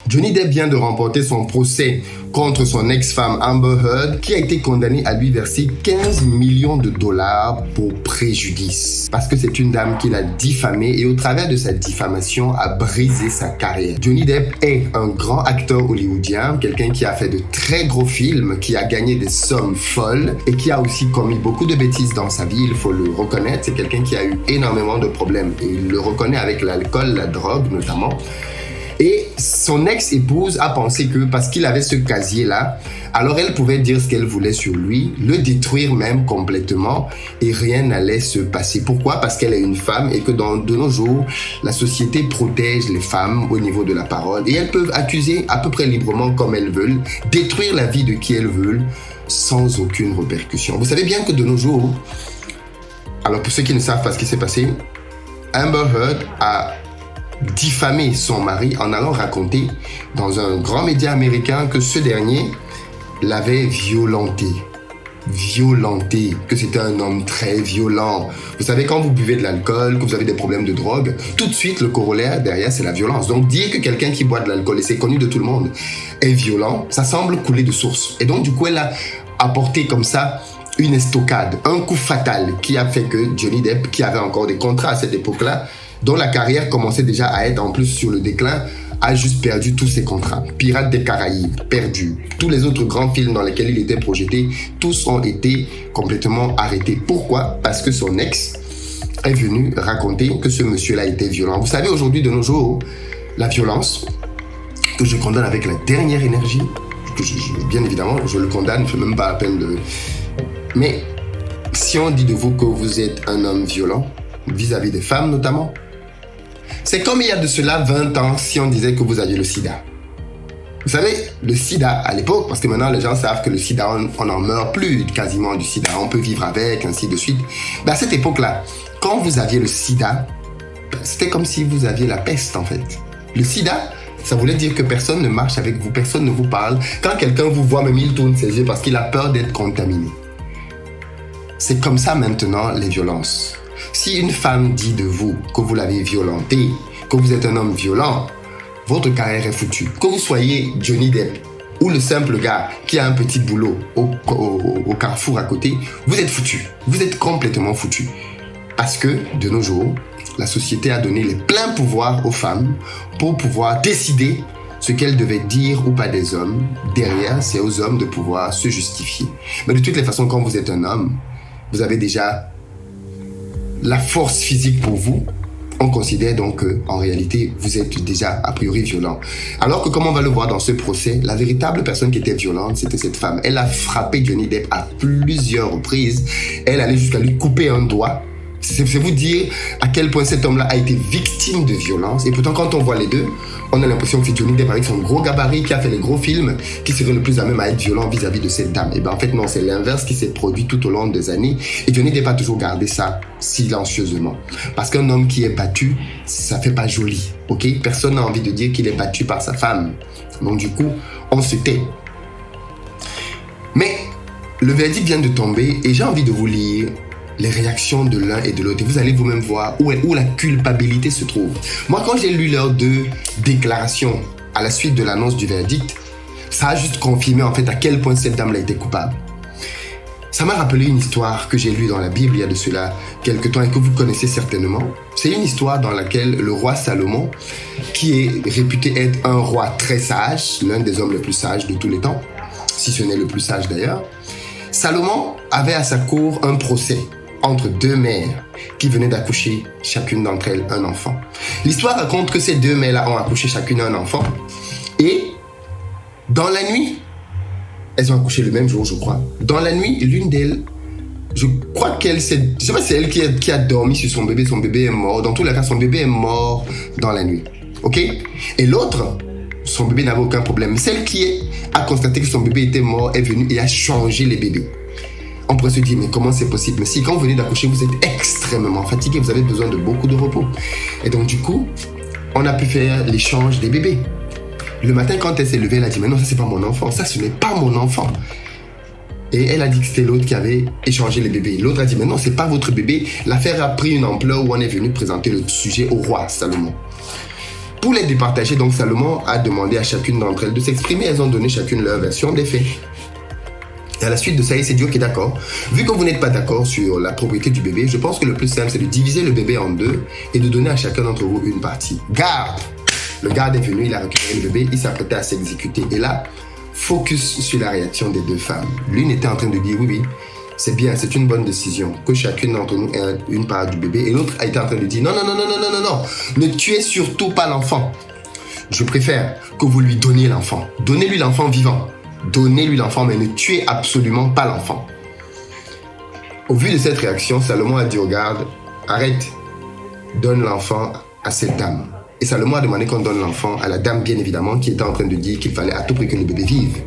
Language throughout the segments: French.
Johnny Depp vient de remporter son procès contre son ex-femme Amber Heard, qui a été condamnée à lui verser 15 millions de dollars pour préjudice. Parce que c'est une dame qu'il a diffamée et au travers de sa diffamation a brisé sa carrière. Johnny Depp est un grand acteur hollywoodien, quelqu'un qui a fait de très gros films, qui a gagné des sommes folles et qui a aussi commis beaucoup de bêtises dans sa vie, il faut le reconnaître. C'est quelqu'un qui a eu énormément de problèmes et il le reconnaît avec l'alcool, la drogue notamment. Et son ex-épouse a pensé que parce qu'il avait ce casier-là, alors elle pouvait dire ce qu'elle voulait sur lui, le détruire même complètement et rien n'allait se passer. Pourquoi? Parce qu'elle est une femme et que de nos jours, la société protège les femmes au niveau de la parole et elles peuvent accuser à peu près librement comme elles veulent, détruire la vie de qui elles veulent sans aucune répercussion. Vous savez bien que de nos jours, alors pour ceux qui ne savent pas ce qui s'est passé, Amber Heard a diffamé son mari en allant raconter dans un grand média américain que ce dernier l'avait violenté, que c'était un homme très violent. Vous savez, quand vous buvez de l'alcool, que vous avez des problèmes de drogue, tout de suite, le corollaire derrière, c'est la violence. Donc, dire que quelqu'un qui boit de l'alcool, et c'est connu de tout le monde, est violent, ça semble couler de source. Et donc, du coup, elle a apporté comme ça une estocade, un coup fatal qui a fait que Johnny Depp, qui avait encore des contrats à cette époque-là, dont la carrière commençait déjà à être en plus sur le déclin, a juste perdu tous ses contrats. Pirates des Caraïbes, perdu. Tous les autres grands films dans lesquels il était projeté, tous ont été complètement arrêtés. Pourquoi? Parce que son ex est venu raconter que ce monsieur-là était violent. Vous savez, aujourd'hui, de nos jours, la violence, que je condamne avec la dernière énergie, bien évidemment, je le condamne, je ne fais même pas la peine de... Mais si on dit de vous que vous êtes un homme violent, vis-à-vis des femmes notamment, c'est comme il y a de cela 20 ans si on disait que vous aviez le sida. Vous savez, le sida à l'époque, parce que maintenant les gens savent que le sida, on n'en meurt plus quasiment du sida, on peut vivre avec, ainsi de suite. À cette époque-là, quand vous aviez le sida, c'était comme si vous aviez la peste en fait. Le sida, ça voulait dire que personne ne marche avec vous, personne ne vous parle. Quand quelqu'un vous voit, même il tourne ses yeux parce qu'il a peur d'être contaminé. C'est comme ça maintenant les violences. Si une femme dit de vous que vous l'avez violenté, que vous êtes un homme violent, votre carrière est foutue. Que vous soyez Johnny Depp ou le simple gars qui a un petit boulot au carrefour à côté, vous êtes foutu. Vous êtes complètement foutu. Parce que, de nos jours, la société a donné les pleins pouvoirs aux femmes pour pouvoir décider ce qu'elles devaient dire ou pas des hommes. Derrière, c'est aux hommes de pouvoir se justifier. Mais de toutes les façons, quand vous êtes un homme, vous avez déjà la force physique pour vous. On considère donc qu'en réalité, vous êtes déjà a priori violent. Alors que, comme on va le voir dans ce procès, la véritable personne qui était violente, c'était cette femme. Elle a frappé Johnny Depp à plusieurs reprises. Elle allait jusqu'à lui couper un doigt. C'est vous dire à quel point cet homme-là a été victime de violence. Et pourtant, quand on voit les deux, on a l'impression que c'est Johnny Depp avec son gros gabarit qui a fait les gros films qui serait le plus à même à être violent vis-à-vis de cette dame. Et bien en fait non, c'est l'inverse qui s'est produit tout au long des années. Et Johnny Depp a toujours gardé ça silencieusement. Parce qu'un homme qui est battu, ça fait pas joli. Ok? Personne n'a envie de dire qu'il est battu par sa femme. Donc du coup, on se tait. Mais le verdict vient de tomber et j'ai envie de vous lire les réactions de l'un et de l'autre. Et vous allez vous-même voir où la culpabilité se trouve. Moi, quand j'ai lu leurs deux déclarations à la suite de l'annonce du verdict, ça a juste confirmé en fait à quel point cette dame-là était coupable. Ça m'a rappelé une histoire que j'ai lue dans la Bible il y a de cela quelques temps et que vous connaissez certainement. C'est une histoire dans laquelle le roi Salomon, qui est réputé être un roi très sage, l'un des hommes les plus sages de tous les temps, si ce n'est le plus sage d'ailleurs, Salomon avait à sa cour un procès entre deux mères qui venaient d'accoucher chacune d'entre elles un enfant. L'histoire raconte que ces deux mères-là ont accouché chacune un enfant et dans la nuit, elles ont accouché le même jour je crois, dans la nuit l'une d'elles, je crois qu'elle s'est, je sais pas si c'est elle qui a dormi sur son bébé est mort, dans tous les cas son bébé est mort dans la nuit, ok? Et l'autre, son bébé n'avait aucun problème, celle qui a constaté que son bébé était mort est venue et a changé les bébés. On pourrait se dire, mais comment c'est possible? Mais si quand vous venez d'accoucher, vous êtes extrêmement fatigué, vous avez besoin de beaucoup de repos. Et donc du coup, on a pu faire l'échange des bébés. Le matin, quand elle s'est levée, elle a dit, mais non, ça c'est pas mon enfant, ça ce n'est pas mon enfant. Et elle a dit que c'était l'autre qui avait échangé les bébés. L'autre a dit, mais non, c'est pas votre bébé. L'affaire a pris une ampleur où on est venu présenter le sujet au roi Salomon. Pour les départager, donc Salomon a demandé à chacune d'entre elles de s'exprimer. Elles ont donné chacune leur version des faits. Et à la suite de ça, il s'est dit, ok, d'accord. Vu que vous n'êtes pas d'accord sur la propriété du bébé, je pense que le plus simple, c'est de diviser le bébé en deux et de donner à chacun d'entre vous une partie. Garde! Le garde est venu, il a récupéré le bébé, il s'apprêtait à s'exécuter. Et là, focus sur la réaction des deux femmes. L'une était en train de dire, oui, c'est bien, c'est une bonne décision que chacune d'entre nous ait une part du bébé. Et l'autre a été en train de dire, non, ne tuez surtout pas l'enfant. Je préfère que vous lui donniez l'enfant. Donnez-lui l'enfant vivant. Donnez-lui l'enfant, mais ne tuez absolument pas l'enfant. Au vu de cette réaction, Salomon a dit au garde, arrête, donne l'enfant à cette dame. Et Salomon a demandé qu'on donne l'enfant à la dame, bien évidemment, qui était en train de dire qu'il fallait à tout prix que le bébé vive.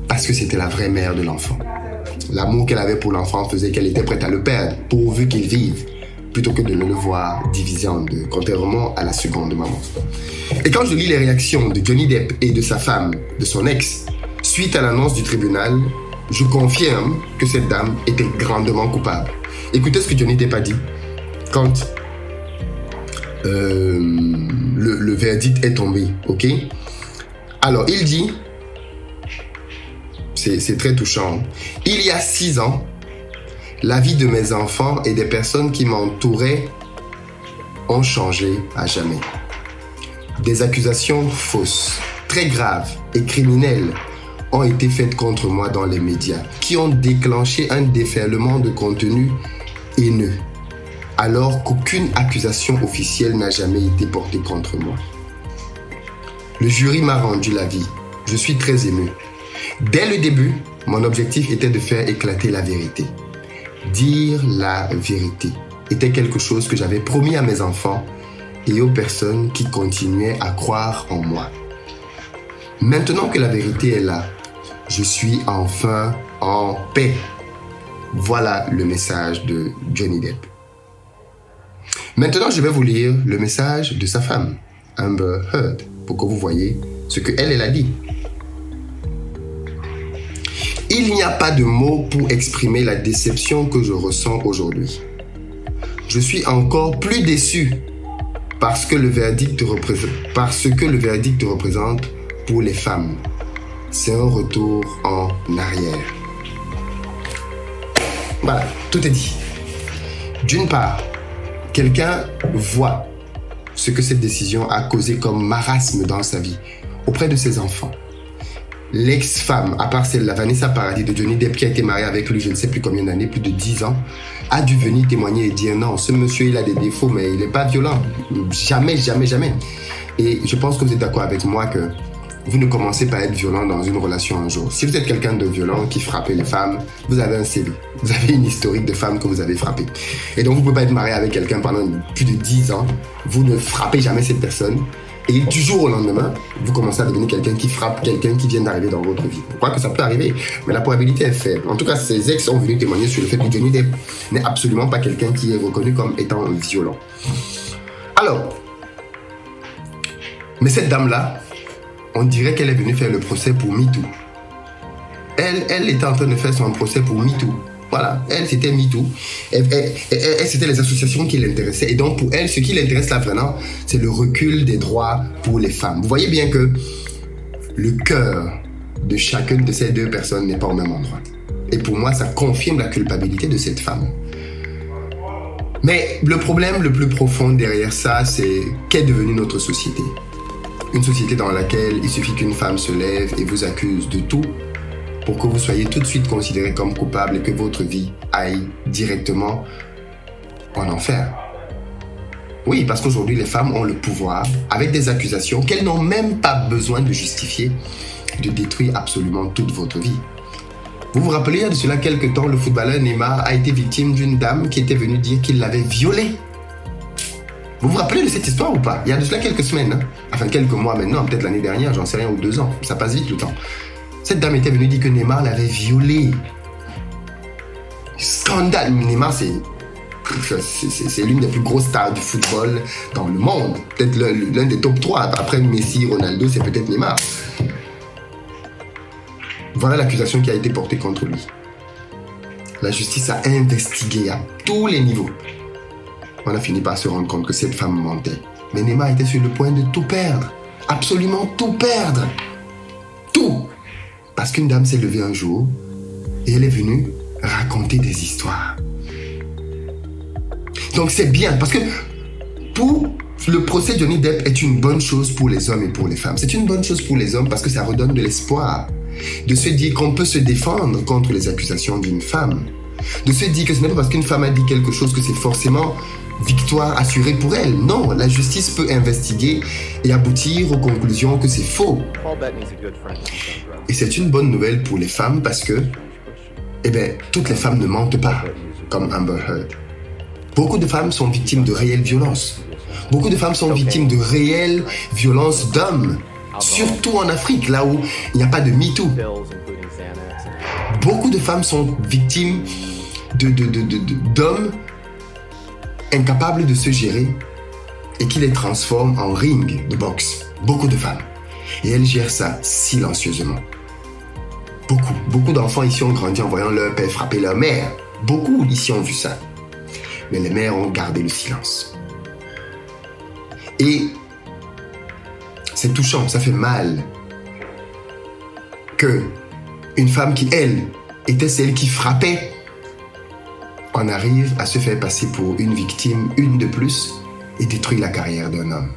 Parce que c'était la vraie mère de l'enfant. L'amour qu'elle avait pour l'enfant faisait qu'elle était prête à le perdre, pourvu qu'il vive, plutôt que de le voir divisé en deux, contrairement à la seconde maman. Et quand je lis les réactions de Johnny Depp et de sa femme, de son ex, suite à l'annonce du tribunal, je confirme que cette dame était grandement coupable. Écoutez ce que Johnny Depp a dit quand le verdict est tombé, ok? Alors, il dit, c'est très touchant, il y a 6 ans, la vie de mes enfants et des personnes qui m'entouraient ont changé à jamais. Des accusations fausses, très graves et criminelles ont été faites contre moi dans les médias, qui ont déclenché un déferlement de contenu haineux, alors qu'aucune accusation officielle n'a jamais été portée contre moi. Le jury m'a rendu la vie. Je suis très ému. Dès le début, mon objectif était de faire éclater la vérité. Dire la vérité était quelque chose que j'avais promis à mes enfants et aux personnes qui continuaient à croire en moi. Maintenant que la vérité est là, je suis enfin en paix. Voilà le message de Johnny Depp. Maintenant, je vais vous lire le message de sa femme, Amber Heard, pour que vous voyez ce qu'elle a dit. Il n'y a pas de mots pour exprimer la déception que je ressens aujourd'hui. Je suis encore plus déçu parce que le verdict représente pour les femmes. C'est un retour en arrière. Voilà, tout est dit. D'une part, quelqu'un voit ce que cette décision a causé comme marasme dans sa vie, auprès de ses enfants. L'ex-femme, à part celle-là, Vanessa Paradis de Johnny Depp, qui a été mariée avec lui, je ne sais plus combien d'années, plus de 10 ans, a dû venir témoigner et dire non, ce monsieur, il a des défauts, mais il n'est pas violent. Jamais. Et je pense que vous êtes d'accord avec moi que vous ne commencez pas à être violent dans une relation un jour. Si vous êtes quelqu'un de violent qui frappe les femmes, vous avez un CV. Vous avez une historique de femmes que vous avez frappées. Et donc, vous ne pouvez pas être marié avec quelqu'un pendant plus de 10 ans. Vous ne frappez jamais cette personne. Et du jour au lendemain, vous commencez à devenir quelqu'un qui frappe quelqu'un qui vient d'arriver dans votre vie. Je crois que ça peut arriver, mais la probabilité est faible. En tout cas, ces ex sont venus témoigner sur le fait que Johnny Depp n'est absolument pas quelqu'un qui est reconnu comme étant violent. Alors, mais cette dame-là, on dirait qu'elle est venue faire le procès pour MeToo. Elle était en train de faire son procès pour MeToo. Voilà, elle c'était MeToo. C'était les associations qui l'intéressaient. Et donc pour elle, ce qui l'intéresse là vraiment, c'est le recul des droits pour les femmes. Vous voyez bien que le cœur de chacune de ces deux personnes n'est pas au même endroit. Et pour moi, ça confirme la culpabilité de cette femme. Mais le problème le plus profond derrière ça, c'est qu'est devenue notre société. Une société dans laquelle il suffit qu'une femme se lève et vous accuse de tout pour que vous soyez tout de suite considéré comme coupable et que votre vie aille directement en enfer. Oui, parce qu'aujourd'hui, les femmes ont le pouvoir, avec des accusations qu'elles n'ont même pas besoin de justifier, de détruire absolument toute votre vie. Vous vous rappelez, il y a de cela quelques temps, le footballeur Neymar a été victime d'une dame qui était venue dire qu'il l'avait violé. Vous vous rappelez de cette histoire ou pas? Il y a de cela quelques semaines, hein? Enfin quelques mois maintenant, peut-être l'année dernière, j'en sais rien, ou 2 ans. Ça passe vite le temps. Cette dame était venue dire que Neymar l'avait violée. Scandale. Neymar, c'est l'une des plus grosses stars du football dans le monde. Peut-être l'un des top 3. Après Messi, Ronaldo, c'est peut-être Neymar. Voilà l'accusation qui a été portée contre lui. La justice a investigué à tous les niveaux. On a fini par se rendre compte que cette femme mentait. Mais Neema était sur le point de tout perdre. Absolument tout perdre. Tout. Parce qu'une dame s'est levée un jour et elle est venue raconter des histoires. Donc c'est bien, parce que pour le procès Johnny Depp est une bonne chose pour les hommes et pour les femmes. C'est une bonne chose pour les hommes parce que ça redonne de l'espoir. De se dire qu'on peut se défendre contre les accusations d'une femme. De se dire que ce n'est pas parce qu'une femme a dit quelque chose que c'est forcément victoire assurée pour elle. Non, la justice peut investiguer et aboutir aux conclusions que c'est faux. Et c'est une bonne nouvelle pour les femmes parce que, toutes les femmes ne mentent pas, comme Amber Heard. Beaucoup de femmes sont victimes de réelles violences. Beaucoup de femmes sont victimes de réelles violences d'hommes. Surtout en Afrique, là où il n'y a pas de MeToo. Beaucoup de femmes sont victimes d'hommes incapables de se gérer et qui les transforment en ring de boxe. Beaucoup de femmes. Et elles gèrent ça silencieusement. Beaucoup d'enfants ici ont grandi en voyant leur père frapper leur mère. Beaucoup ici ont vu ça. Mais les mères ont gardé le silence. Et c'est touchant, ça fait mal que une femme qui, elle, était celle qui frappait, en arrive à se faire passer pour une victime, une de plus, et détruire la carrière d'un homme.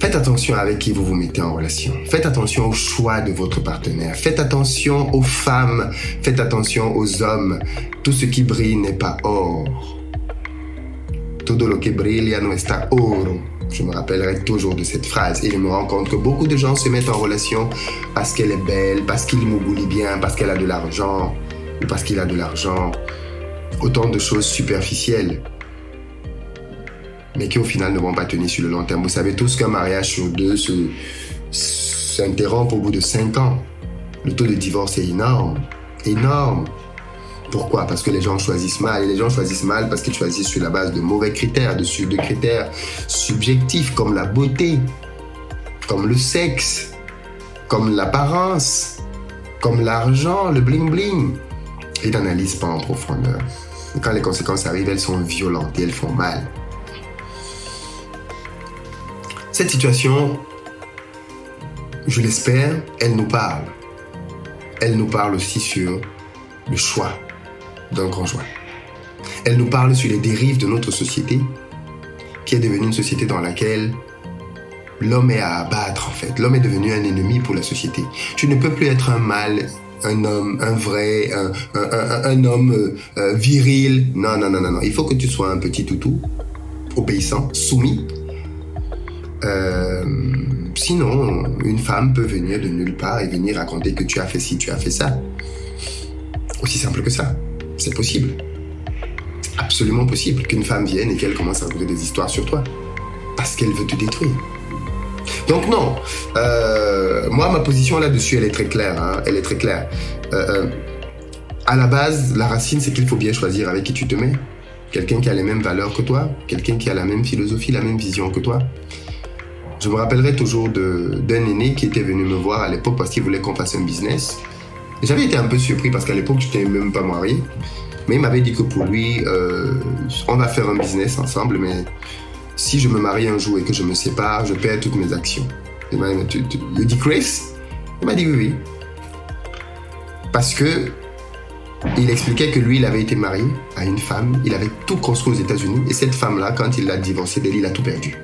Faites attention avec qui vous vous mettez en relation. Faites attention au choix de votre partenaire. Faites attention aux femmes. Faites attention aux hommes. Tout ce qui brille n'est pas or. Todo lo que brilla no está oro. Je me rappellerai toujours de cette phrase. Et je me rends compte que beaucoup de gens se mettent en relation parce qu'elle est belle, parce qu'il mougoule bien, parce qu'elle a de l'argent, ou parce qu'il a de l'argent. Autant de choses superficielles, mais qui au final ne vont pas tenir sur le long terme. Vous savez tous qu'un mariage sur deux s'interrompt au bout de 5 ans. Le taux de divorce est énorme. Énorme. Pourquoi? Parce que les gens choisissent mal. Et les gens choisissent mal parce qu'ils choisissent sur la base de mauvais critères, de critères subjectifs comme la beauté, comme le sexe, comme l'apparence, comme l'argent, le bling-bling. Ils n'analysent pas en profondeur. Et quand les conséquences arrivent, elles sont violentes et elles font mal. Cette situation, je l'espère, elle nous parle. Elle nous parle aussi sur le choix d'un conjoint. Elle nous parle sur les dérives de notre société, qui est devenue une société dans laquelle l'homme est à abattre en fait. L'homme est devenu un ennemi pour la société. Tu ne peux plus être un mâle, un homme, un vrai, un homme viril. Non. Il faut que tu sois un petit toutou, obéissant, soumis. Sinon, une femme peut venir de nulle part et venir raconter que tu as fait ci, tu as fait ça. Aussi simple que ça. C'est possible. C'est absolument possible qu'une femme vienne et qu'elle commence à raconter des histoires sur toi. Parce qu'elle veut te détruire. Donc non. Moi, ma position là-dessus, elle est très claire. Hein. Elle est très claire. À la base, la racine, c'est qu'il faut bien choisir avec qui tu te mets. Quelqu'un qui a les mêmes valeurs que toi. Quelqu'un qui a la même philosophie, la même vision que toi. Je me rappellerai toujours d'un aîné qui était venu me voir à l'époque parce qu'il voulait qu'on fasse un business. Et j'avais été un peu surpris parce qu'à l'époque, je n'étais même pas marié. Mais il m'avait dit que pour lui, on va faire un business ensemble, mais si je me marie un jour et que je me sépare, je perds toutes mes actions. Il m'a dit, you dis Chris? Il m'a dit oui. Parce que il expliquait que lui, il avait été marié à une femme, il avait tout construit aux États-Unis, et cette femme-là, quand il l'a divorcée d'elle, il a tout perdu.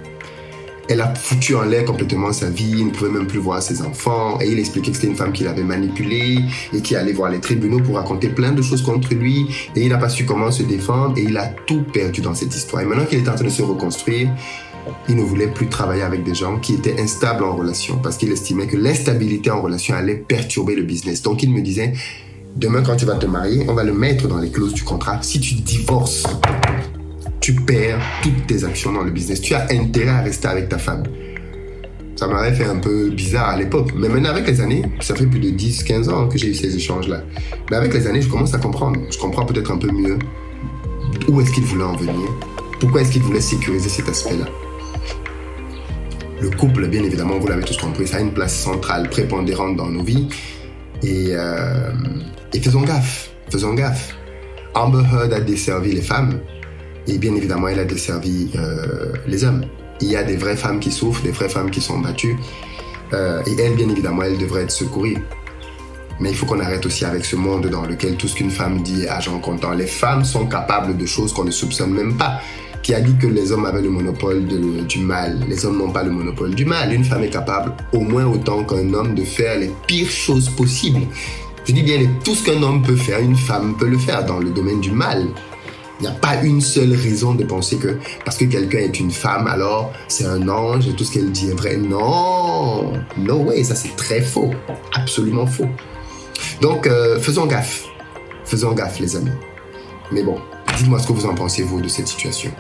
Elle a foutu en l'air complètement sa vie, il ne pouvait même plus voir ses enfants, et il expliquait que c'était une femme qu'il avait manipulée, et qui allait voir les tribunaux pour raconter plein de choses contre lui, et il n'a pas su comment se défendre, et il a tout perdu dans cette histoire. Et maintenant qu'il est en train de se reconstruire, il ne voulait plus travailler avec des gens qui étaient instables en relation, parce qu'il estimait que l'instabilité en relation allait perturber le business. Donc il me disait, demain quand tu vas te marier, on va le mettre dans les clauses du contrat, si tu divorces, tu perds toutes tes actions dans le business. Tu as intérêt à rester avec ta femme. Ça m'avait fait un peu bizarre à l'époque. Mais maintenant, avec les années, ça fait plus de 10-15 ans que j'ai eu ces échanges-là. Mais avec les années, je commence à comprendre. Je comprends peut-être un peu mieux où est-ce qu'il voulait en venir. Pourquoi est-ce qu'il voulait sécuriser cet aspect-là. Le couple, bien évidemment, vous l'avez tous compris, ça a une place centrale, prépondérante dans nos vies. Et faisons gaffe. Faisons gaffe. Amber Heard a desservi les femmes. Et bien évidemment, elle a desservi les hommes. Il y a des vraies femmes qui souffrent, des vraies femmes qui sont battues. Et elle, bien évidemment, elle devrait être secourue. Mais il faut qu'on arrête aussi avec ce monde dans lequel tout ce qu'une femme dit est argent comptant. Les femmes sont capables de choses qu'on ne soupçonne même pas. Qui a dit que les hommes avaient le monopole du mal? Les hommes n'ont pas le monopole du mal. Une femme est capable, au moins autant qu'un homme, de faire les pires choses possibles. Je dis bien, tout ce qu'un homme peut faire, une femme peut le faire dans le domaine du mal. Il n'y a pas une seule raison de penser que parce que quelqu'un est une femme, alors c'est un ange et tout ce qu'elle dit est vrai. Non, no way, ça c'est très faux, absolument faux. Donc, faisons gaffe les amis. Mais bon, dites-moi ce que vous en pensez, vous, de cette situation.